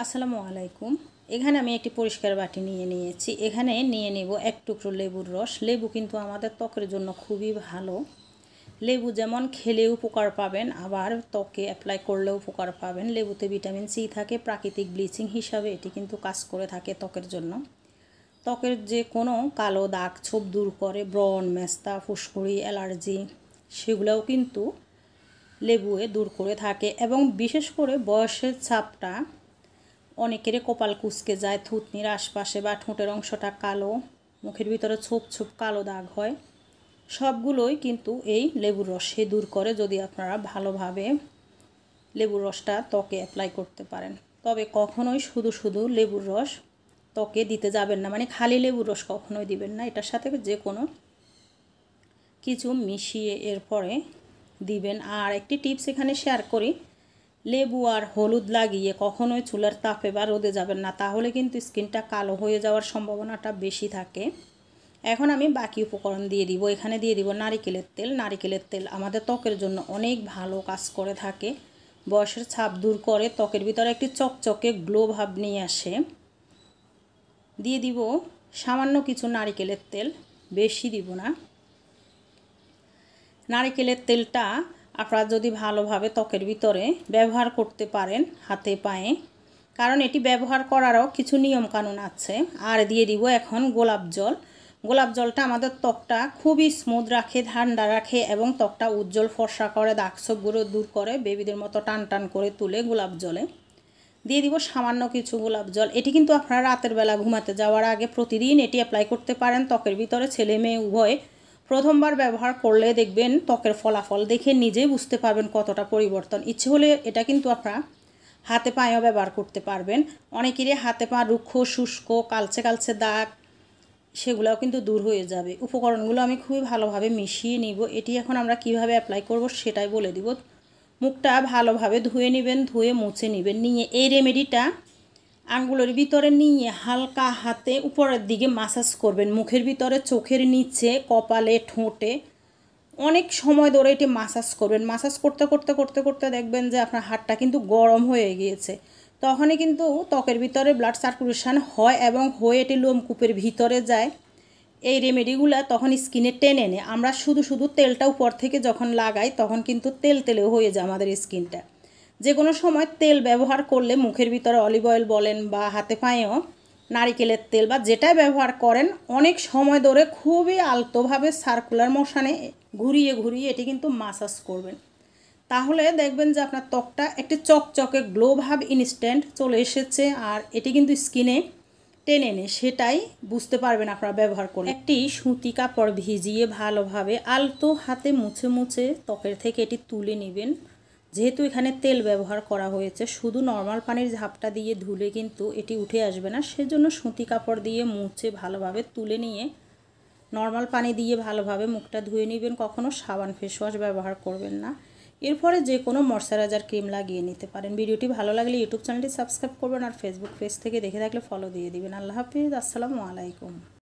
আসসালামু আলাইকুম। এখানে আমি একটি পরিষ্কার বাটি নিয়ে নিয়েছি। এখানে নিয়ে নেব এক টুকরো লেবুর রস। লেবু কিন্তু আমাদের ত্বকের জন্য খুবই ভালো। লেবু যেমন খেলে উপকার পাবেন, আবার ত্বকে অ্যাপ্লাই করলেও উপকার পাবেন। লেবুতে ভিটামিন সি থাকে, প্রাকৃতিক ব্লিচিং হিসাবে এটি কিন্তু কাজ করে থাকে ত্বকের জন্য। ত্বকের যে কোনো কালো দাগ ছোপ দূর করে, ব্রণ, মেস্তা, ফুসকুড়ি, অ্যালার্জি সেগুলোও কিন্তু লেবুয়ে দূর করে থাকে। এবং বিশেষ করে বয়সের ছাপটা, অনেকেরই কপাল কুঁচকে যায়, থুতনির আশপাশে বা ঠোঁটের অংশটা কালো, মুখের ভিতরে ছোপ ছোপ কালো দাগ হয়, সবগুলোই কিন্তু এই লেবুর রসে দূর করে যদি আপনারা ভালোভাবে লেবুর রসটা ত্বকে অ্যাপ্লাই করতে পারেন। তবে কখনোই শুধু শুধু লেবুর রস ত্বকে দিতে যাবেন না, মানে খালি লেবুর রস কখনোই দিবেন না। এটার সাথে যে কোনো কিছু মিশিয়ে এরপরে দিবেন। আর একটি টিপস এখানে শেয়ার করি, লেবু আর হলুদ লাগিয়ে কখনোই চুলার তাপে বা রোদে যাবেন না, তাহলে কিন্তু স্কিনটা কালো হয়ে যাওয়ার সম্ভাবনাটা বেশি থাকে। এখন আমি বাকি উপকরণ দিয়ে দিব। এখানে দিয়ে দিব নারিকেলের তেল। নারিকেলের তেল আমাদের ত্বকের জন্য অনেক ভালো কাজ করে থাকে, বয়সের ছাপ দূর করে, ত্বকের ভিতরে একটি চকচকে গ্লো ভাব নিয়ে আসে। দিয়ে দিব সামান্য কিছু নারিকেলের তেল, বেশি দিব না। নারিকেলের তেলটা আপনারা যদি ভালোভাবে ত্বকের ভিতরে ব্যবহার করতে পারেন হাতে পায়ে, কারণ এটি ব্যবহার করারও কিছু নিয়মকানুন আছে। আর দিয়ে দিব এখন গোলাপ জল। গোলাপ জলটা আমাদের ত্বকটা খুবই স্মুথ রাখে, ঠান্ডা রাখে এবং ত্বকটা উজ্জ্বল ফর্সা করে, দাগ ছোপগুলো দূর করে, বেবিদের মতো টান টান করে তুলে গোলাপ জলে। দিয়ে দিব সামান্য কিছু গোলাপ জল। এটি কিন্তু আপনারা রাতের বেলা ঘুমাতে যাওয়ার আগে প্রতিদিন এটি অ্যাপ্লাই করতে পারেন ত্বকের ভিতরে। ছেলে মেয়ে উভয় প্রথমবার ব্যবহার করলে দেখবেন ত্বকের ফলাফল দেখে নিজেই বুঝতে পারবেন কতটা পরিবর্তন। ইচ্ছে হলে এটা কিন্তু আপনারা হাতে পায়েও ব্যবহার করতে পারবেন। অনেকেরই হাতে পা রুক্ষ, শুষ্ক, কালচে কালচে দাগ, সেগুলোও কিন্তু দূর হয়ে যাবে। উপকরণগুলো আমি খুবই ভালোভাবে মিশিয়ে নিব। এটি এখন আমরা কিভাবে অ্যাপ্লাই করব সেটাই বলে দিব। মুখটা ভালোভাবে ধুয়ে নেবেন, ধুয়ে মুছে নেবেন। নিয়ে এই রেমেডিটা আঙ্গুলের ভিতরে নিয়ে হালকা হাতে উপরের দিকে মাসাজ করবেন, মুখের ভিতরে, চোখের নিচে, কপালে, ঠোঁটে অনেক সময় ধরে এটি মাসাজ করবেন। মাসাজ করতে করতে করতে করতে দেখবেন যে আপনার হাতটা কিন্তু গরম হয়ে গিয়েছে। তখনই কিন্তু ত্বকের ভিতরে ব্লাড সার্কুলেশন হয় এবং হয়ে এটি লোমকূপের ভিতরে যায়। এই রেমেডিগুলো তখন স্কিনে টেনে নেয়। আমরা শুধু শুধু তেলটা উপর থেকে যখন লাগাই তখন কিন্তু তেল তেলে হয়ে যায় আমাদের স্কিনটা। যে কোনো সময় তেল ব্যবহার করলে মুখের ভিতরে অলিভ অয়েল বলেন বা হাতে পায়েও নারিকেলের তেল বা যেটাই ব্যবহার করেন, অনেক সময় ধরে খুবই আলতোভাবে সার্কুলার মোশনে ঘুরিয়ে ঘুরিয়ে এটি কিন্তু মাসাজ করবেন। তাহলে দেখবেন যে আপনার ত্বকটা একটি চকচকে গ্লো ভাব ইনস্ট্যান্ট চলে এসেছে। আর এটি কিন্তু স্কিনে টেনে নেয়, সেটাই বুঝতে পারবেন আপনারা ব্যবহার করলে। একটি সুতি কাপড় ভিজিয়ে ভালোভাবে আলতো হাতে মুছে মুছে ত্বকের থেকে এটি তুলে নেবেন। যেহেতু এখানে তেল ব্যবহার করা হয়েছে, শুধু নর্মাল পানির ঝাপটা দিয়ে ধুলে কিন্তু এটি উঠে আসবে না, সেজন্য সুতি কাপড় দিয়ে মুছে ভালোভাবে তুলে নিয়ে নর্মাল পানি দিয়ে ভালোভাবে মুখটা ধুয়ে নেবেন। কখনো সাবান ফেস ওয়াশ ব্যবহার করবেন না। এরপরে যে কোনো ময়শ্চারাইজার ক্রিম লাগিয়ে নিতে পারেন। ভিডিওটি ভালো লাগলে ইউটিউব চ্যানেলটি সাবস্ক্রাইব করবেন আর ফেসবুক পেজ থেকে দেখে থাকলে ফলো দিয়ে দিবেন। আল্লাহ হাফিজ, আসসালামু আলাইকুম।